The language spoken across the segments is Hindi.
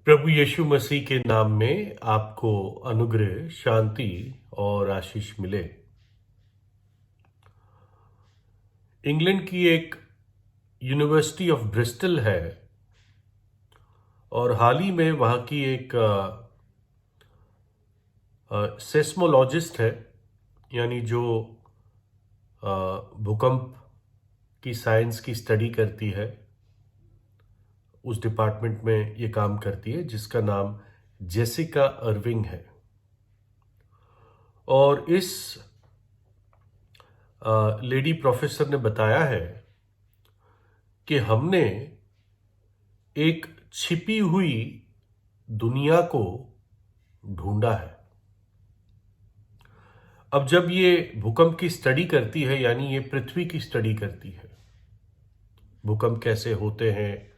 प्रभु यीशु मसीह के नाम में आपको अनुग्रह, शांति और आशीष मिले। इंग्लैंड की एक यूनिवर्सिटी ऑफ ब्रिस्टल है और हाल ही में वहाँ की एक सेस्मोलॉजिस्ट है, यानी जो भूकंप की साइंस की स्टडी करती है, उस डिपार्टमेंट में ये काम करती है, जिसका नाम जेसिका अर्विंग है। और इस लेडी प्रोफेसर ने बताया है कि हमने एक छिपी हुई दुनिया को ढूंढा है। अब जब ये भूकंप की स्टडी करती है, यानी ये पृथ्वी की स्टडी करती है, भूकंप कैसे होते हैं,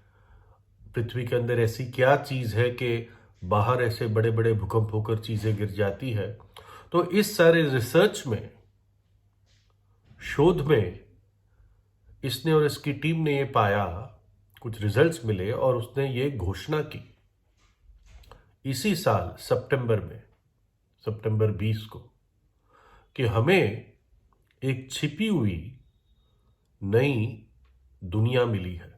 पृथ्वी के अंदर ऐसी क्या चीज है कि बाहर ऐसे बड़े बड़े भूकंप होकर चीजें गिर जाती है, तो इस सारे रिसर्च में, शोध में इसने और इसकी टीम ने ये पाया, कुछ रिजल्ट्स मिले और उसने ये घोषणा की इसी साल सितंबर 20 को, कि हमें एक छिपी हुई नई दुनिया मिली है।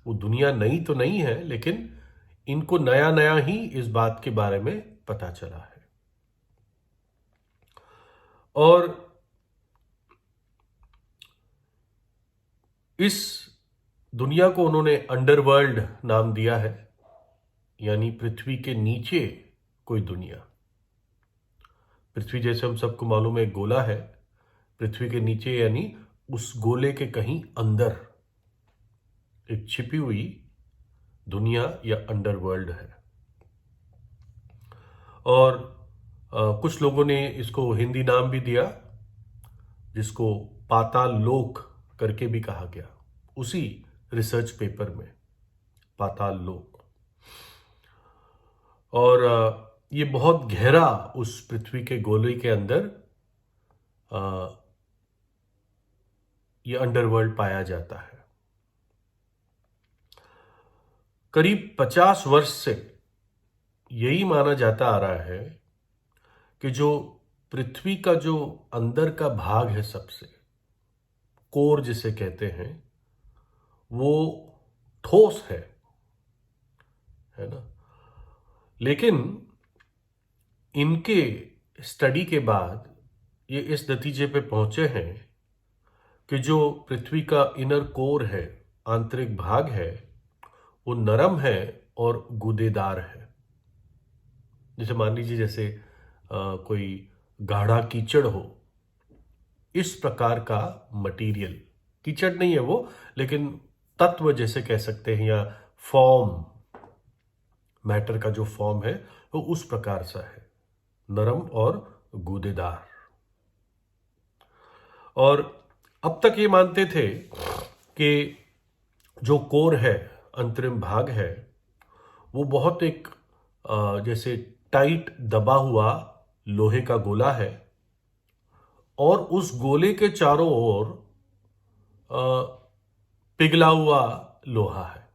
वो दुनिया नई तो नहीं है, लेकिन इनको नया नया ही इस बात के बारे में पता चला है। और इस दुनिया को उन्होंने अंडरवर्ल्ड नाम दिया है, यानी पृथ्वी के नीचे कोई दुनिया। पृथ्वी जैसे हम सबको मालूम है एक गोला है, पृथ्वी के नीचे यानी उस गोले के कहीं अंदर एक छिपी हुई दुनिया या अंडरवर्ल्ड है। और कुछ लोगों ने इसको हिंदी नाम भी दिया, जिसको पाताल लोक करके भी कहा गया, उसी रिसर्च पेपर में, पाताल लोक। और ये बहुत गहरा उस पृथ्वी के गोले के अंदर ये अंडरवर्ल्ड पाया जाता है। करीब 50 वर्ष से यही माना जाता आ रहा है कि जो पृथ्वी का जो अंदर का भाग है, सबसे कोर जिसे कहते हैं, वो ठोस है ना। लेकिन इनके स्टडी के बाद ये इस नतीजे पे पहुंचे हैं कि जो पृथ्वी का इनर कोर है, आंतरिक भाग है, वो नरम है और गूदेदार है। जैसे मान लीजिए जैसे कोई गाढ़ा कीचड़ हो, इस प्रकार का मटेरियल, कीचड़ नहीं है वो, लेकिन तत्व जैसे कह सकते हैं, या फॉर्म, मैटर का जो फॉर्म है वो उस प्रकार सा है, नरम और गूदेदार। और अब तक ये मानते थे कि जो कोर है, अंतरिम भाग है, वो बहुत एक जैसे टाइट दबा हुआ लोहे का गोला है, और उस गोले के चारों ओर पिघला हुआ लोहा है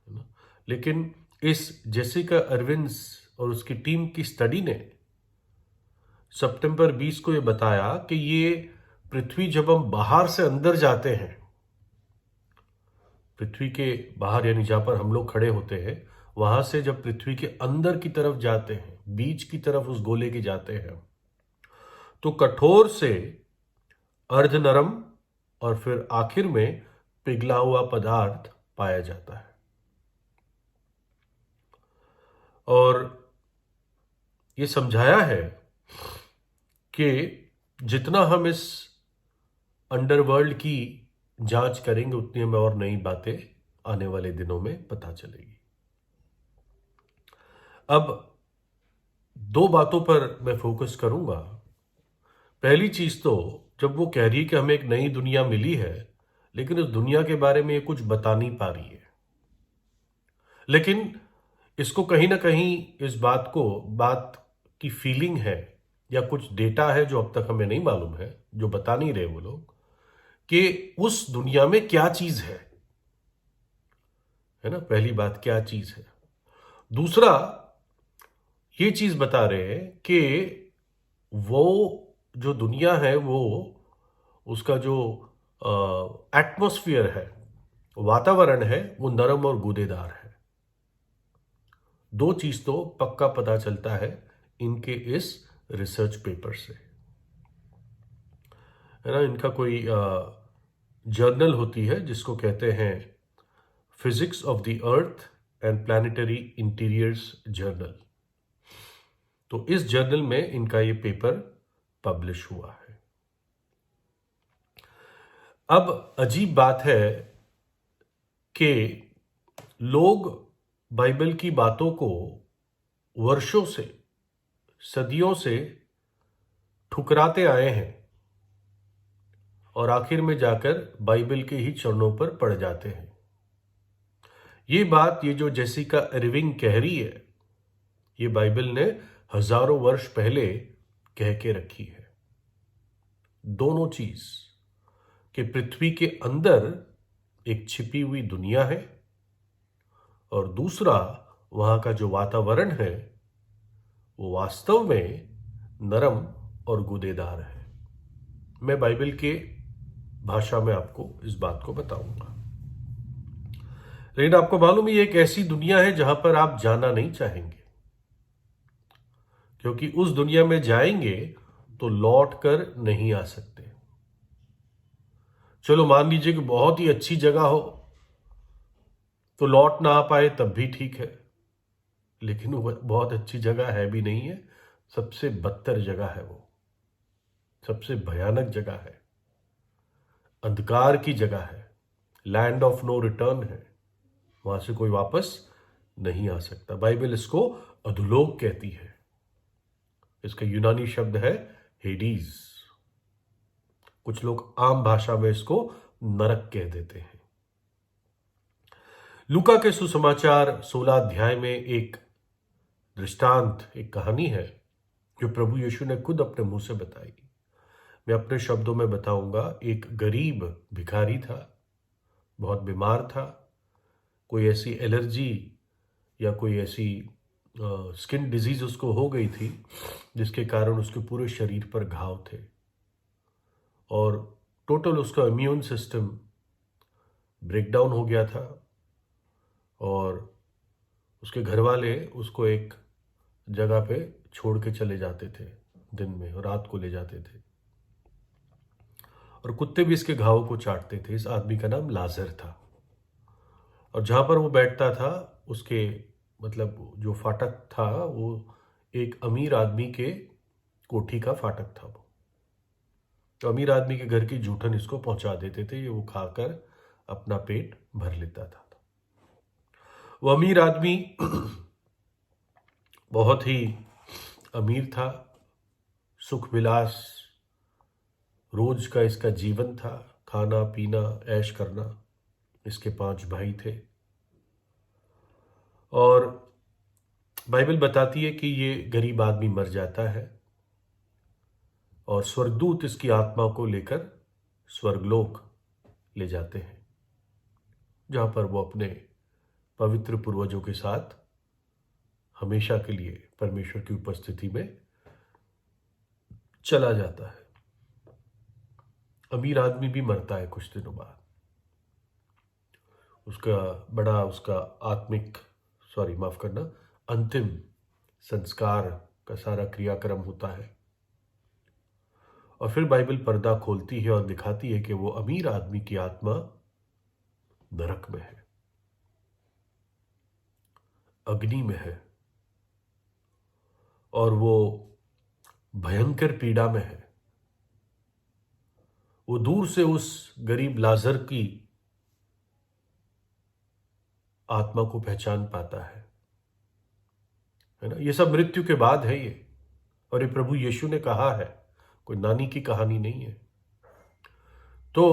ना? लेकिन इस जेसिका अर्विन्स और उसकी टीम की स्टडी ने सितंबर 20 को ये बताया कि ये पृथ्वी, जब हम बाहर से अंदर जाते हैं, पृथ्वी के बाहर यानी जहां पर हम लोग खड़े होते हैं, वहां से जब पृथ्वी के अंदर की तरफ जाते हैं, बीच की तरफ उस गोले के जाते हैं, तो कठोर से अर्ध नरम और फिर आखिर में पिघला हुआ पदार्थ पाया जाता है। और ये समझाया है कि जितना हम इस अंडरवर्ल्ड की जांच करेंगे, उतनी हमें और नई बातें आने वाले दिनों में पता चलेगी। अब दो बातों पर मैं फोकस करूंगा। पहली चीज तो, जब वो कह रही है कि हमें एक नई दुनिया मिली है, लेकिन उस दुनिया के बारे में ये कुछ बता नहीं पा रही है, लेकिन इसको कहीं ना कहीं इस बात की फीलिंग है, या कुछ डेटा है जो अब तक हमें नहीं मालूम है, जो बता नहीं रहे वो लोग, कि उस दुनिया में क्या चीज है है ना। पहली बात क्या चीज है। दूसरा, ये चीज बता रहे हैं कि वो जो दुनिया है, वो उसका जो एटमॉस्फेयर है, वातावरण है, वो नरम और गूदेदार है। दो चीज तो पक्का पता चलता है इनके इस रिसर्च पेपर से, है ना। इनका कोई जर्नल होती है जिसको कहते हैं physics of the earth and planetary interiors journal. तो इस जर्नल में इनका ये पेपर पब्लिश हुआ है। अब अजीब बात है कि लोग बाइबल की बातों को वर्षों से, सदियों से ठुकराते आए हैं और आखिर में जाकर बाइबल के ही चरणों पर पड़ जाते हैं। ये बात, ये जो जेसिका इरविंग कह रही है, ये बाइबल ने हजारों वर्ष पहले कह के रखी है। दोनों चीज कि पृथ्वी के अंदर एक छिपी हुई दुनिया है और दूसरा, वहां का जो वातावरण है वो वास्तव में नरम और गूदेदार है। मैं बाइबल के भाषा में आपको इस बात को बताऊंगा। लेकिन आपको मालूम है, ये एक ऐसी दुनिया है जहां पर आप जाना नहीं चाहेंगे, क्योंकि उस दुनिया में जाएंगे तो लौट कर नहीं आ सकते। चलो मान लीजिए कि बहुत ही अच्छी जगह हो तो लौट ना आ पाए तब भी ठीक है, लेकिन वो बहुत अच्छी जगह है भी नहीं है। सबसे बदतर जगह है वो, सबसे भयानक जगह है, अंधकार की जगह है, लैंड ऑफ नो रिटर्न है। वहां से कोई वापस नहीं आ सकता। बाइबल इसको अधोलोक कहती है। इसका यूनानी शब्द है हेडीज। कुछ लोग आम भाषा में इसको नरक कह देते हैं। लूका के सुसमाचार 16 अध्याय में एक दृष्टांत, एक कहानी है जो प्रभु यीशु ने खुद अपने मुंह से बताई। मैं अपने शब्दों में बताऊंगा। एक गरीब भिखारी था, बहुत बीमार था। कोई ऐसी एलर्जी या कोई ऐसी स्किन डिजीज उसको हो गई थी जिसके कारण उसके पूरे शरीर पर घाव थे और टोटल उसका इम्यून सिस्टम ब्रेकडाउन हो गया था। और उसके घर वाले उसको एक जगह पे छोड़ के चले जाते थे दिन में, और रात को ले जाते थे, और कुत्ते भी इसके घावों को चाटते थे। इस आदमी का नाम लाजर था, और जहां पर वो बैठता था उसके मतलब जो फाटक था वो एक अमीर आदमी के कोठी का फाटक था। वो तो अमीर आदमी के घर की जूठन इसको पहुंचा देते थे, ये वो खाकर अपना पेट भर लेता था। वो अमीर आदमी बहुत ही अमीर था, सुख विलास रोज का इसका जीवन था, खाना पीना ऐश करना। इसके 5 भाई थे और बाइबल बताती है कि ये गरीब आदमी मर जाता है और स्वर्गदूत इसकी आत्मा को लेकर स्वर्गलोक ले जाते हैं, जहां पर वो अपने पवित्र पूर्वजों के साथ हमेशा के लिए परमेश्वर की उपस्थिति में चला जाता है। अमीर आदमी भी मरता है कुछ दिनों बाद। उसका आत्मिक, माफ करना, अंतिम संस्कार का सारा क्रियाक्रम होता है। और फिर बाइबल पर्दा खोलती है और दिखाती है कि वो अमीर आदमी की आत्मा नरक में है, अग्नि में है, और वो भयंकर पीड़ा में है। वो दूर से उस गरीब लाजर की आत्मा को पहचान पाता है ना। ये सब मृत्यु के बाद है ये, और ये प्रभु यीशु ने कहा है, कोई नानी की कहानी नहीं है। तो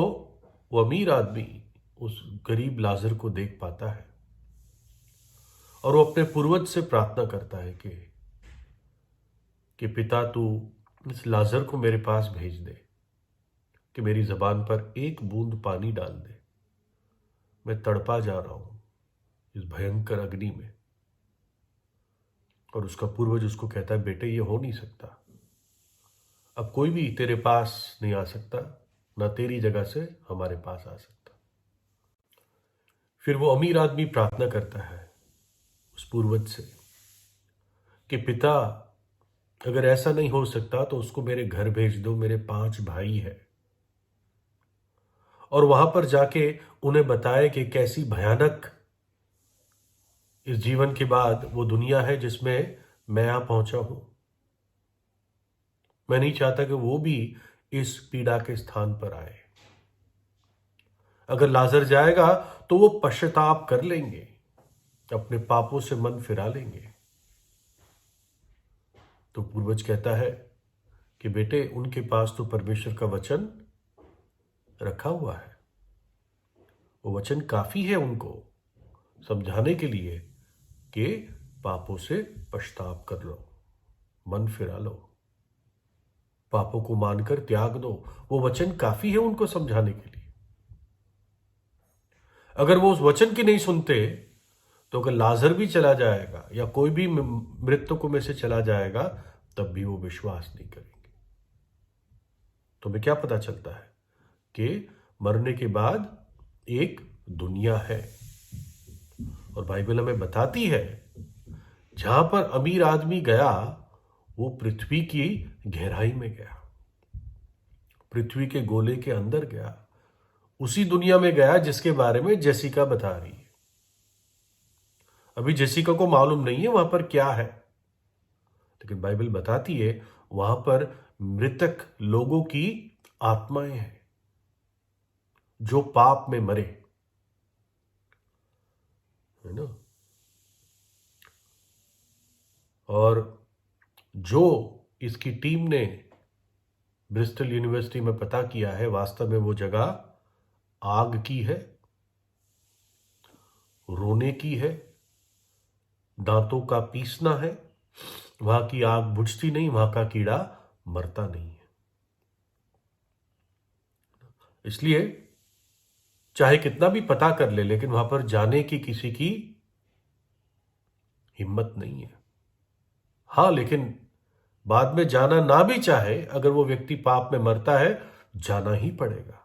वो अमीर आदमी उस गरीब लाजर को देख पाता है और वो अपने पूर्वज से प्रार्थना करता है कि पिता, तू इस लाजर को मेरे पास भेज दे कि मेरी जबान पर एक बूंद पानी डाल दे, मैं तड़पा जा रहा हूं। इस भयंकर अग्नि में। और उसका पूर्वज उसको कहता है, बेटे ये हो नहीं सकता, अब कोई भी तेरे पास नहीं आ सकता, ना तेरी जगह से हमारे पास आ सकता। फिर वो अमीर आदमी प्रार्थना करता है उस पूर्वज से कि पिता, अगर ऐसा नहीं हो सकता तो उसको मेरे घर भेज दो, मेरे 5 भाई है, और वहां पर जाके उन्हें बताए कि कैसी भयानक इस जीवन के बाद वो दुनिया है जिसमें मैं यहां पहुंचा हूं। मैं नहीं चाहता कि वो भी इस पीड़ा के स्थान पर आए। अगर लाजर जाएगा तो वो पश्चाताप कर लेंगे, अपने पापों से मन फिरा लेंगे। तो पूर्वज कहता है कि बेटे, उनके पास तो परमेश्वर का वचन रखा हुआ है, वो वचन काफी है उनको समझाने के लिए कि पापों से पश्चाताप कर लो, मन फिरा लो, पापों को मानकर त्याग दो। वो वचन काफी है उनको समझाने के लिए। अगर वो उस वचन की नहीं सुनते तो अगर लाजर भी चला जाएगा या कोई भी मृतकों में से चला जाएगा, तब भी वो विश्वास नहीं करेंगे। तुम्हें क्या पता चलता है कि मरने के बाद एक दुनिया है। और बाइबल हमें बताती है, जहां पर अमीर आदमी गया वो पृथ्वी की गहराई में गया, पृथ्वी के गोले के अंदर गया, उसी दुनिया में गया जिसके बारे में जेसिका बता रही है। अभी जेसिका को मालूम नहीं है वहां पर क्या है, लेकिन बाइबल बताती है वहां पर मृतक लोगों की आत्माएं हैं जो पाप में मरे, है ना। और जो इसकी टीम ने ब्रिस्टल यूनिवर्सिटी में पता किया है, वास्तव में वो जगह आग की है, रोने की है, दांतों का पीसना है। वहां की आग बुझती नहीं, वहां का कीड़ा मरता नहीं है। इसलिए चाहे कितना भी पता कर ले, लेकिन वहां पर जाने की किसी की हिम्मत नहीं है। हां, लेकिन बाद में जाना ना भी चाहे, अगर वो व्यक्ति पाप में मरता है, जाना ही पड़ेगा,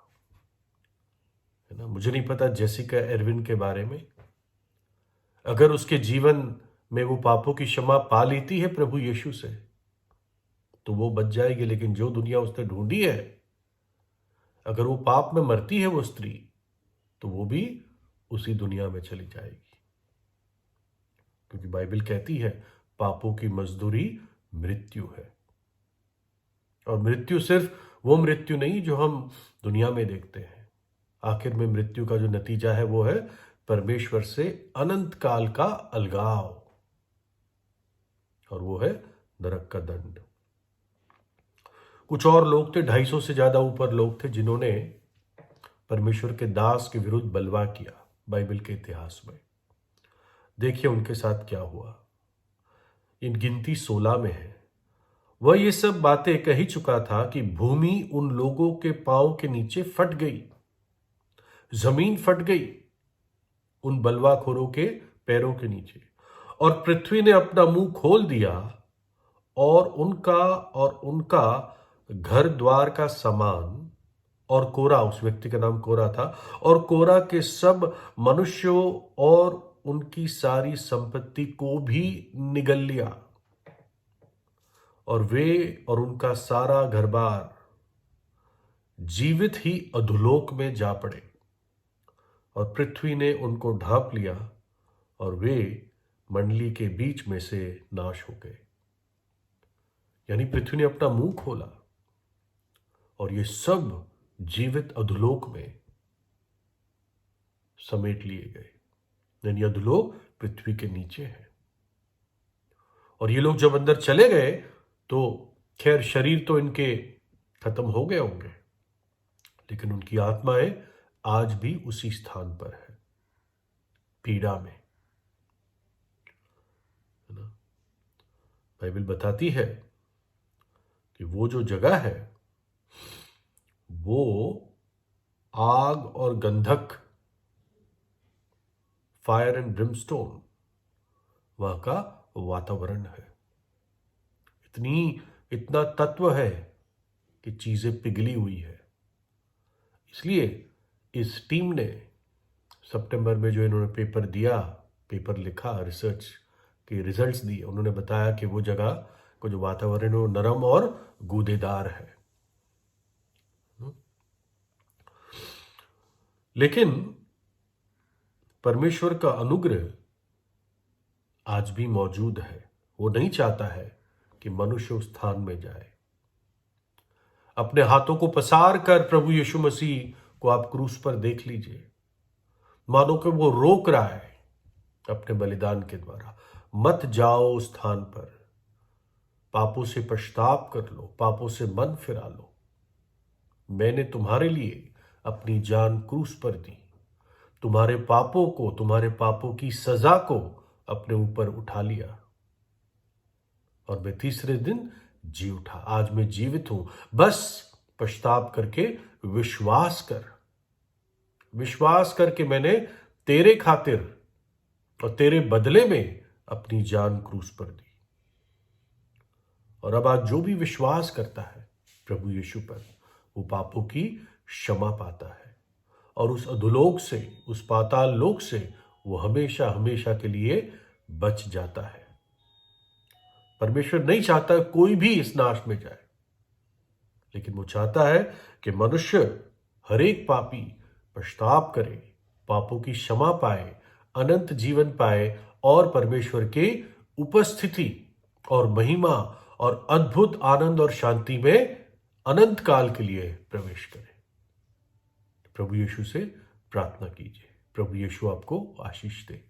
है ना। मुझे नहीं पता जेसिका एर्विन के बारे में, अगर उसके जीवन में वो पापों की क्षमा पा लेती है प्रभु यीशु से तो वो बच जाएगी, लेकिन जो दुनिया उसने ढूंढी है, अगर वो पाप में मरती है वो स्त्री, तो वो भी उसी दुनिया में चली जाएगी। क्योंकि बाइबल कहती है पापों की मजदूरी मृत्यु है। और मृत्यु सिर्फ वो मृत्यु नहीं जो हम दुनिया में देखते हैं। आखिर में मृत्यु का जो नतीजा है वो है परमेश्वर से अनंत काल का अलगाव, और वो है नरक का दंड। कुछ और लोग थे, 250 से ज्यादा ऊपर लोग थे जिन्होंने परमेश्वर के दास के विरुद्ध बलवा किया बाइबल के इतिहास में। देखिए उनके साथ क्या हुआ। इन गिनती 16 में है। वह ये सब बातें कह ही चुका था कि भूमि उन लोगों के पांव के नीचे फट गई, जमीन फट गई उन बलवाखोरों के पैरों के नीचे, और पृथ्वी ने अपना मुंह खोल दिया, और उनका घर द्वार का सामान, और कोरा, उस व्यक्ति का नाम कोरा था, और कोरा के सब मनुष्यों और उनकी सारी संपत्ति को भी निगल लिया, और वे और उनका सारा घरबार जीवित ही अधोलोक में जा पड़े, और पृथ्वी ने उनको ढांप लिया, और वे मंडली के बीच में से नाश हो गए। यानी पृथ्वी ने अपना मुंह खोला और ये सब जीवित अधोलोक में समेट लिए गए। यानी अधोलोक पृथ्वी के नीचे है। और ये लोग जब अंदर चले गए तो खैर शरीर तो इनके खत्म हो गए होंगे, लेकिन उनकी आत्माएं आज भी उसी स्थान पर है, पीड़ा में, है ना। बाइबल बताती है कि वो जो जगह है वो आग और गंधक फायर एंड ब्रिमस्टोन वहां का वातावरण है। इतना तत्व है कि चीजें पिघली हुई है। इसलिए इस टीम ने सितंबर में जो इन्होंने पेपर लिखा, रिसर्च के रिजल्ट्स दिए, उन्होंने बताया कि वो जगह को जो वातावरण है वो नरम और गूदेदार है। लेकिन परमेश्वर का अनुग्रह आज भी मौजूद है। वो नहीं चाहता है कि मनुष्य उस स्थान में जाए। अपने हाथों को पसार कर प्रभु यीशु मसीह को आप क्रूस पर देख लीजिए, मानो कि वो रोक रहा है अपने बलिदान के द्वारा, मत जाओ उस स्थान पर, पापों से पश्चाताप कर लो, पापों से मन फिरा लो। मैंने तुम्हारे लिए अपनी जान क्रूस पर दी, तुम्हारे पापों की सजा को अपने ऊपर उठा लिया, और मैं तीसरे दिन जी उठा। आज मैं जीवित हूं, बस पश्चाताप करके विश्वास करके मैंने तेरे खातिर और तेरे बदले में अपनी जान क्रूस पर दी। और अब आज जो भी विश्वास करता है प्रभु यीशु पर, वो पापों की क्षमा पाता है, और उस अधोलोक से, उस पाताल लोक से वो हमेशा हमेशा के लिए बच जाता है। परमेश्वर नहीं चाहता कोई भी इस नाश में जाए, लेकिन वो चाहता है कि मनुष्य, हर एक पापी पश्चाताप करे, पापों की क्षमा पाए, अनंत जीवन पाए और परमेश्वर के उपस्थिति और महिमा और अद्भुत आनंद और शांति में अनंत काल के लिए प्रवेश करे। प्रभु यीशु से प्रार्थना कीजिए। प्रभु यीशु आपको आशीष दे।